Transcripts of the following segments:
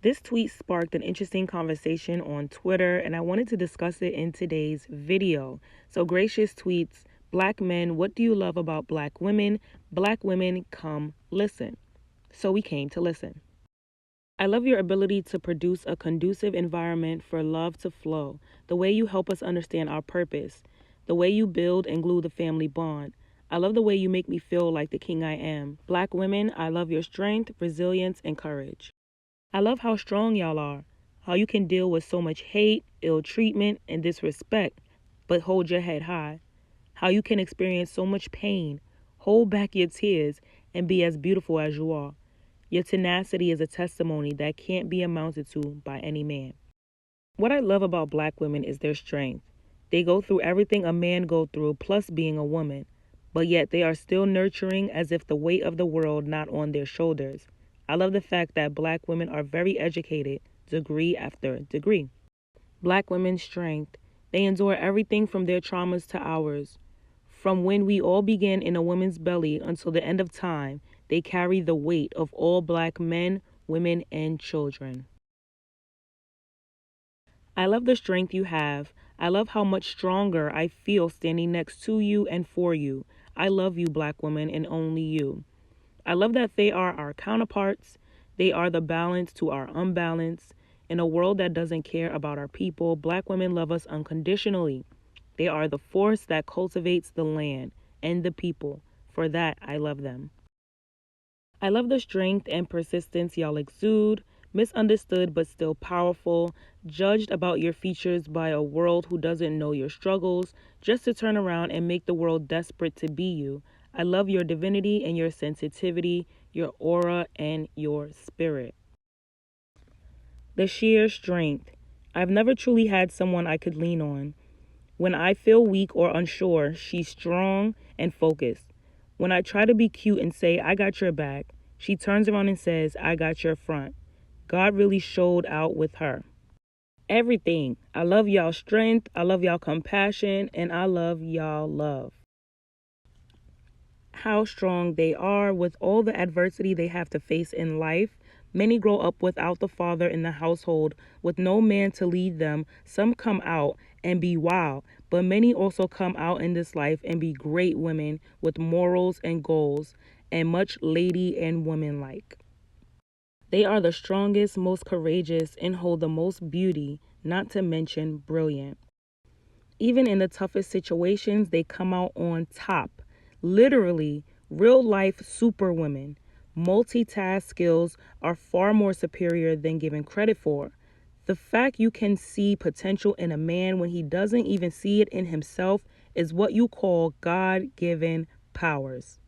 This tweet sparked an interesting conversation on Twitter, and I wanted to discuss it in today's video. So, Gracious tweets, Black men, what do you love about Black women? Black women, come listen. So we came to listen. I love your ability to produce a conducive environment for love to flow, the way you help us understand our purpose, the way you build and glue the family bond. I love the way you make me feel like the king I am. Black women, I love your strength, resilience, and courage. I love how strong y'all are, how you can deal with so much hate, ill treatment, and disrespect, but hold your head high. How you can experience so much pain, hold back your tears, and be as beautiful as you are. Your tenacity is a testimony that can't be amounted to by any man. What I love about Black women is their strength. They go through everything a man goes through, plus being a woman, but yet they are still nurturing as if the weight of the world not on their shoulders. I love the fact that Black women are very educated, degree after degree. Black women's strength. They endure everything from their traumas to ours. From when we all began in a woman's belly until the end of time, they carry the weight of all Black men, women, and children. I love the strength you have. I love how much stronger I feel standing next to you and for you. I love you, Black women, and only you. I love that they are our counterparts. They are the balance to our unbalance. In a world that doesn't care about our people, Black women love us unconditionally. They are the force that cultivates the land and the people. For that, I love them. I love the strength and persistence y'all exude, misunderstood but still powerful, judged about your features by a world who doesn't know your struggles, just to turn around and make the world desperate to be you. I love your divinity and your sensitivity, your aura, and your spirit. The sheer strength. I've never truly had someone I could lean on. When I feel weak or unsure, she's strong and focused. When I try to be cute and say, I got your back, she turns around and says, I got your front. God really showed out with her. Everything. I love y'all strength, I love y'all compassion, and I love y'all love. How strong they are with all the adversity they have to face in life. Many grow up without the father in the household, with no man to lead them. Some come out and be wild, but many also come out in this life and be great women with morals and goals, and much lady and woman-like. They are the strongest, most courageous, and hold the most beauty, not to mention brilliant. Even in the toughest situations, they come out on top. Literally, real-life superwomen. Multitask skills are far more superior than given credit for. The fact you can see potential in a man when he doesn't even see it in himself is what you call God-given powers.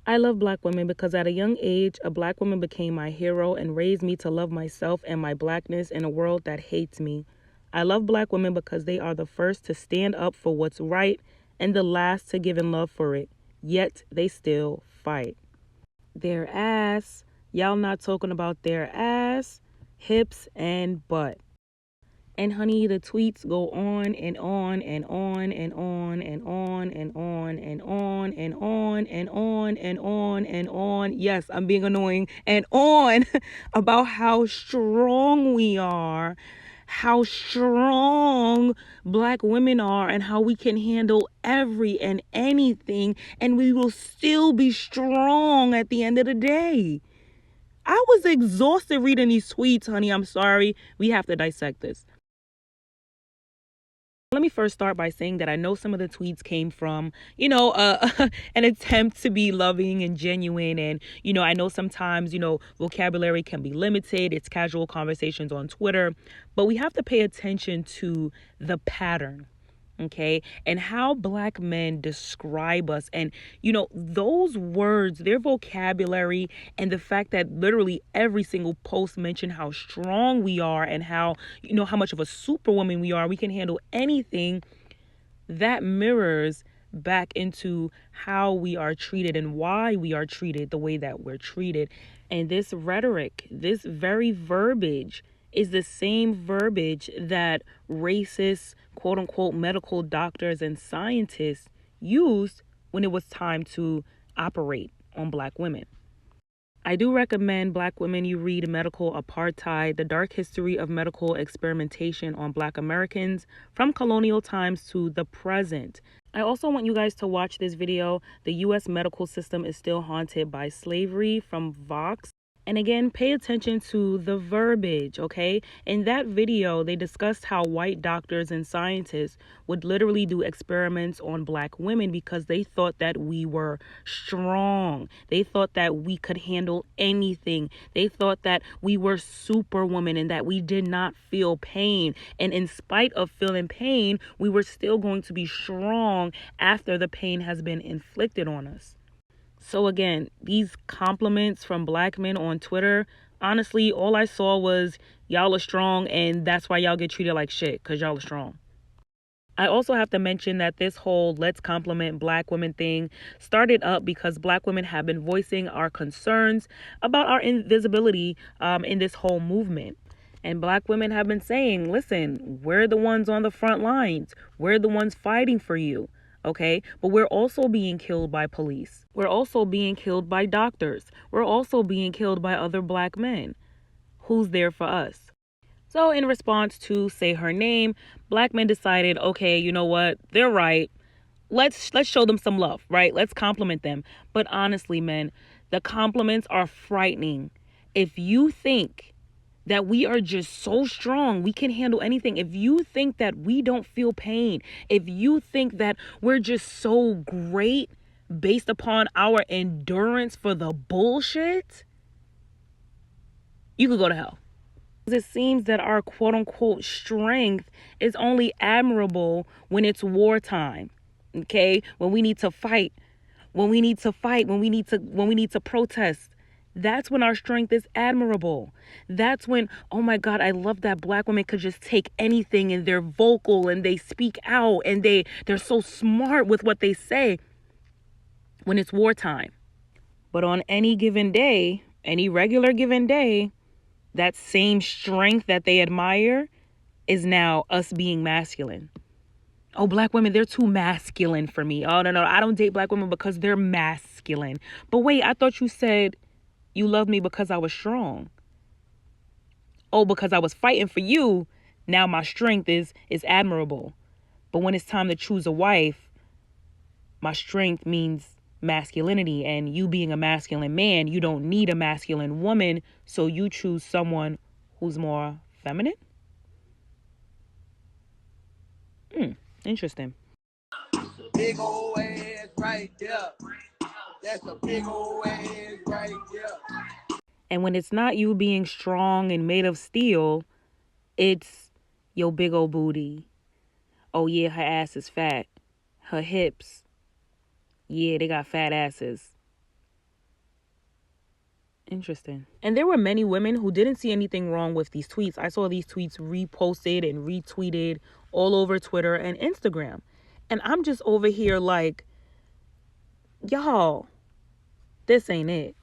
I love Black women because at a young age, a Black woman became my hero and raised me to love myself and my Blackness in a world that hates me. I love Black women because they are the first to stand up for what's right and the last to give in love for it, yet they still fight. Their ass, y'all not talking about their ass, hips, and butt. And honey, the tweets go on and on and on and on and on and on and on and on and on and on and on. Yes, I'm being annoying. And on about how strong we are, how strong Black women are, and how we can handle every and anything, and we will still be strong at the end of the day. I was exhausted reading these tweets, honey. I'm sorry. We have to dissect this. Let me first start by saying that I know some of the tweets came from, an attempt to be loving and genuine. And, I know sometimes, vocabulary can be limited. It's casual conversations on Twitter. But we have to pay attention to the pattern. Okay, and how Black men describe us, and those words, their vocabulary, and the fact that literally every single post mentioned how strong we are and how how much of a superwoman we are. We can handle anything. That mirrors back into how we are treated and why we are treated the way that we're treated. And this rhetoric, this very verbiage, is the same verbiage that racist, quote unquote, medical doctors and scientists used when it was time to operate on Black women. I do recommend Black women you read Medical Apartheid, The Dark History of Medical Experimentation on Black Americans from Colonial Times to the Present. I also want you guys to watch this video, The U.S. Medical System is Still Haunted by Slavery, from Vox. And again, pay attention to the verbiage, okay? In that video, they discussed how white doctors and scientists would literally do experiments on Black women because they thought that we were strong. They thought that we could handle anything. They thought that we were superwoman and that we did not feel pain. And in spite of feeling pain, we were still going to be strong after the pain has been inflicted on us. So again, these compliments from Black men on Twitter, honestly, all I saw was y'all are strong and that's why y'all get treated like shit, because y'all are strong. I also have to mention that this whole let's compliment Black women thing started up because Black women have been voicing our concerns about our invisibility in this whole movement. And Black women have been saying, listen, we're the ones on the front lines. We're the ones fighting for you. Okay, but we're also being killed by police. We're also being killed by doctors. We're also being killed by other Black men. Who's there for us? So in response to Say Her Name, Black men decided, okay, you know what? They're right. Let's show them some love, right? Let's compliment them. But honestly, men, the compliments are frightening. If you think that we are just so strong, we can handle anything. If you think that we don't feel pain, if you think that we're just so great based upon our endurance for the bullshit, you could go to hell. It seems that our quote unquote strength is only admirable when it's wartime. Okay? When we need to fight, when we need to protest. That's when our strength is admirable. That's when, oh my God, I love that Black women could just take anything and they're vocal and they speak out and they're so smart with what they say when it's wartime. But on any given day, any regular given day, that same strength that they admire is now us being masculine. Oh, Black women, they're too masculine for me. Oh, no, I don't date Black women because they're masculine. But wait, I thought you said you loved me because I was strong. Oh, because I was fighting for you, now my strength is admirable. But when it's time to choose a wife, my strength means masculinity. And you being a masculine man, you don't need a masculine woman. So you choose someone who's more feminine? Interesting. Big old ass right there. That's a big old ass right there. And when it's not you being strong and made of steel, it's your big old booty. Oh yeah, her ass is fat. Her hips, yeah, they got fat asses. Interesting. And there were many women who didn't see anything wrong with these tweets. I saw these tweets reposted and retweeted all over Twitter and Instagram. And I'm just over here like, y'all, this ain't it.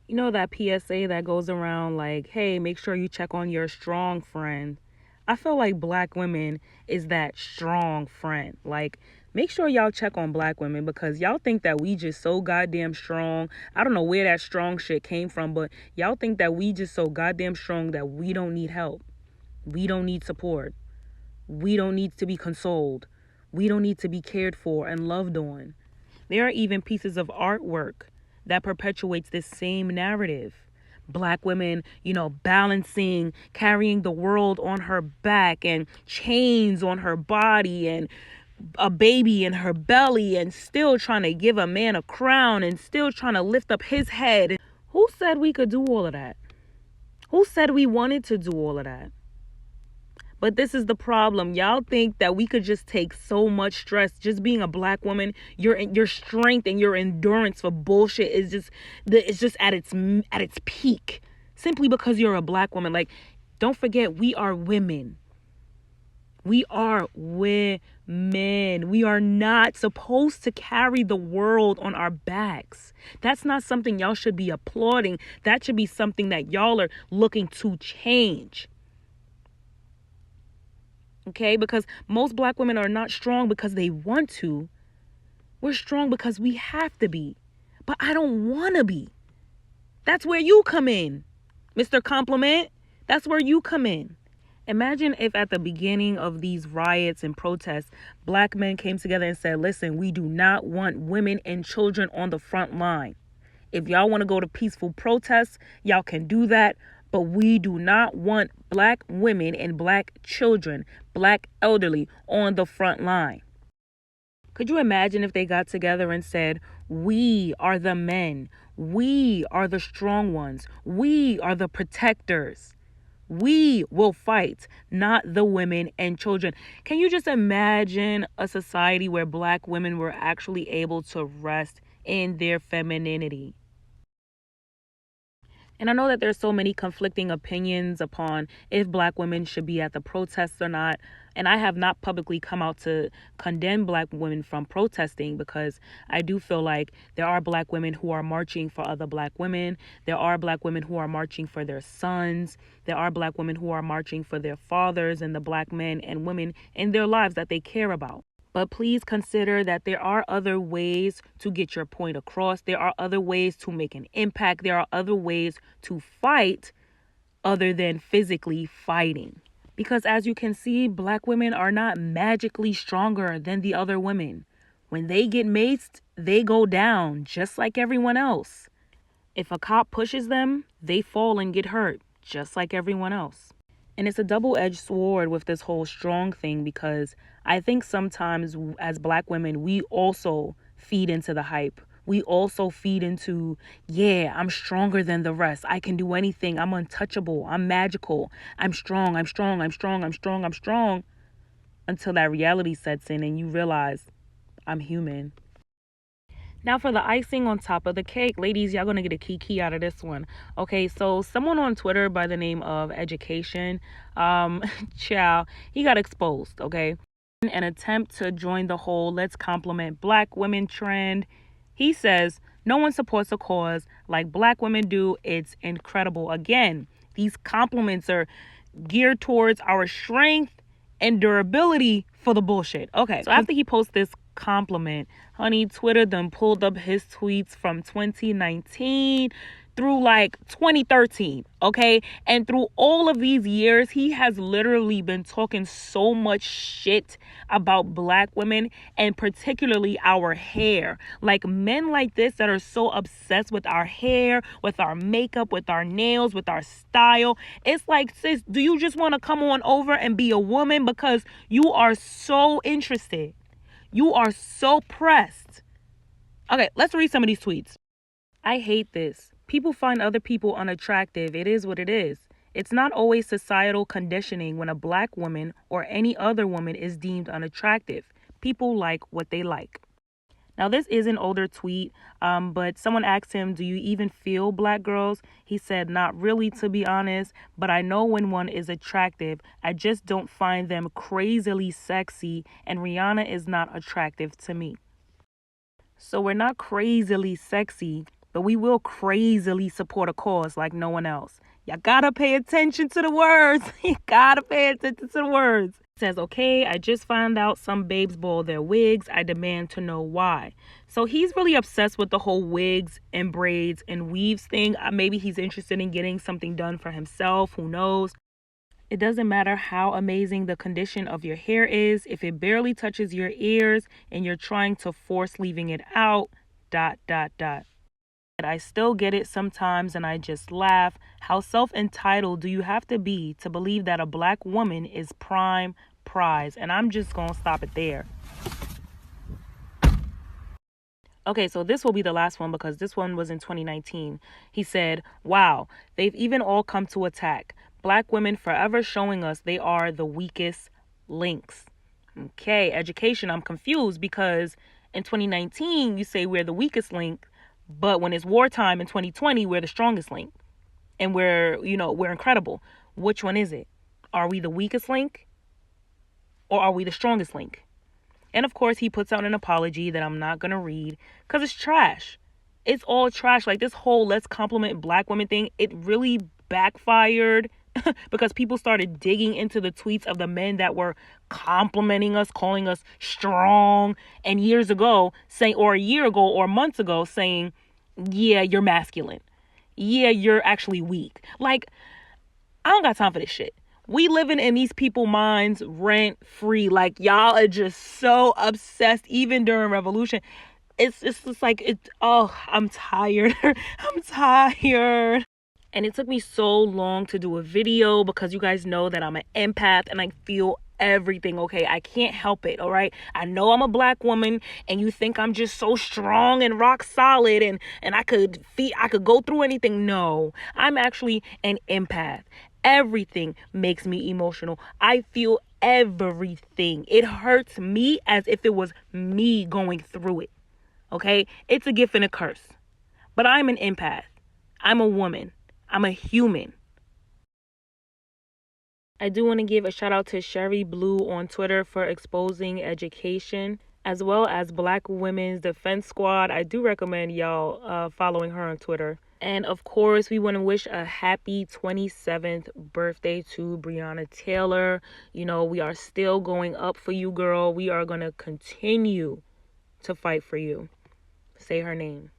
You know that PSA that goes around like, hey, make sure you check on your strong friend. I feel like Black women is that strong friend. Like, make sure y'all check on Black women because y'all think that we just so goddamn strong. I don't know where that strong shit came from, but y'all think that we just so goddamn strong that we don't need help. We don't need support. We don't need to be consoled. We don't need to be cared for and loved on. There are even pieces of artwork that perpetuates this same narrative. Black women, balancing, carrying the world on her back and chains on her body and a baby in her belly and still trying to give a man a crown and still trying to lift up his head. Who said we could do all of that? Who said we wanted to do all of that? But this is the problem. Y'all think that we could just take so much stress. Just being a Black woman, your strength and your endurance for bullshit is just at its peak. Simply because you're a Black woman. Like, don't forget, we are women. We are women. We are not supposed to carry the world on our backs. That's not something y'all should be applauding. That should be something that y'all are looking to change. Okay, because most Black women are not strong because they want to. We're strong because we have to be. But I don't want to be. That's where you come in, Mr. Compliment. That's where you come in. Imagine if at the beginning of these riots and protests, black men came together and said, listen, we do not want women and children on the front line. If y'all want to go to peaceful protests, y'all can do that. But we do not want black women and black children, black elderly on the front line. Could you imagine if they got together and said, we are the men, we are the strong ones, we are the protectors. We will fight, not the women and children. Can you just imagine a society where black women were actually able to rest in their femininity? And I know that there's so many conflicting opinions upon if black women should be at the protests or not. And I have not publicly come out to condemn black women from protesting, because I do feel like there are black women who are marching for other black women. There are black women who are marching for their sons. There are black women who are marching for their fathers and the black men and women in their lives that they care about. But please consider that there are other ways to get your point across. There are other ways to make an impact. There are other ways to fight other than physically fighting. Because as you can see, black women are not magically stronger than the other women. When they get maced, they go down just like everyone else. If a cop pushes them, they fall and get hurt just like everyone else. And it's a double-edged sword with this whole strong thing, because I think sometimes as black women, we also feed into the hype. We also feed into, yeah, I'm stronger than the rest. I can do anything. I'm untouchable. I'm magical. I'm strong. I'm strong. I'm strong. I'm strong. I'm strong. Until that reality sets in and you realize I'm human. Now for the icing on top of the cake, ladies, y'all gonna get a kiki out of this one. Okay, so someone on Twitter by the name of Education, child, he got exposed, okay? In an attempt to join the whole let's compliment black women trend, he says, no one supports a cause like black women do. It's incredible. Again, these compliments are geared towards our strength and durability for the bullshit. Okay, so after he posts this compliment, honey, Twitter then pulled up his tweets from 2019 through like 2013, okay? And through all of these years, he has literally been talking so much shit about black women and particularly our hair. Like men like this that are so obsessed with our hair, with our makeup, with our nails, with our style. It's like, sis, do you just want to come on over and be a woman because you are so interested? You are so pressed. Okay, let's read some of these tweets. I hate this. People find other people unattractive. It is what it is. It's not always societal conditioning when a black woman or any other woman is deemed unattractive. People like what they like. Now, this is an older tweet, but someone asked him, do you even feel black girls? He said, not really, to be honest, but I know when one is attractive. I just don't find them crazily sexy, and Rihanna is not attractive to me. So we're not crazily sexy, but we will crazily support a cause like no one else. You gotta pay attention to the words. You gotta pay attention to the words. It says, okay, I just found out some babes boil their wigs. I demand to know why. So he's really obsessed with the whole wigs and braids and weaves thing. Maybe he's interested in getting something done for himself. Who knows? It doesn't matter how amazing the condition of your hair is. If it barely touches your ears and you're trying to force leaving it out, ... I still get it sometimes and I just laugh. How self-entitled do you have to be to believe that a black woman is prime prize? And I'm just going to stop it there. Okay, so this will be the last one because this one was in 2019. He said, wow, they've even all come to attack. Black women forever showing us they are the weakest links. Okay, Education, I'm confused because in 2019, you say we're the weakest link, but when it's wartime in 2020, we're the strongest link. And we're incredible. Which one is it? Are we the weakest link? Or are we the strongest link? And of course, he puts out an apology that I'm not going to read because it's trash. It's all trash. Like this whole let's compliment black women thing, it really backfired because people started digging into the tweets of the men that were complimenting us, calling us strong. And years ago saying, or a year ago or months ago saying, yeah, you're masculine. yeah, you're actually weak. Like, I don't got time for this shit. We living in these people minds rent free. Like, y'all are just so obsessed, even during revolution. It's just like it. Oh, I'm tired. I'm tired. And it took me so long to do a video because you guys know that I'm an empath and I feel everything. Okay, I can't help it. All right, I know I'm a black woman and you think I'm just so strong and rock solid and I could go through anything. No, I'm actually an empath. Everything makes me emotional. I feel everything. It hurts me as if it was me going through it. Okay, it's a gift and a curse, but I'm an empath. I'm a woman. I'm a human. I do want to give a shout out to Sherry Blue on Twitter for exposing education, as well as Black Women's Defense Squad. I do recommend y'all following her on Twitter. And of course, we want to wish a happy 27th birthday to Breonna Taylor. You know, we are still going up for you, girl. We are going to continue to fight for you. Say her name.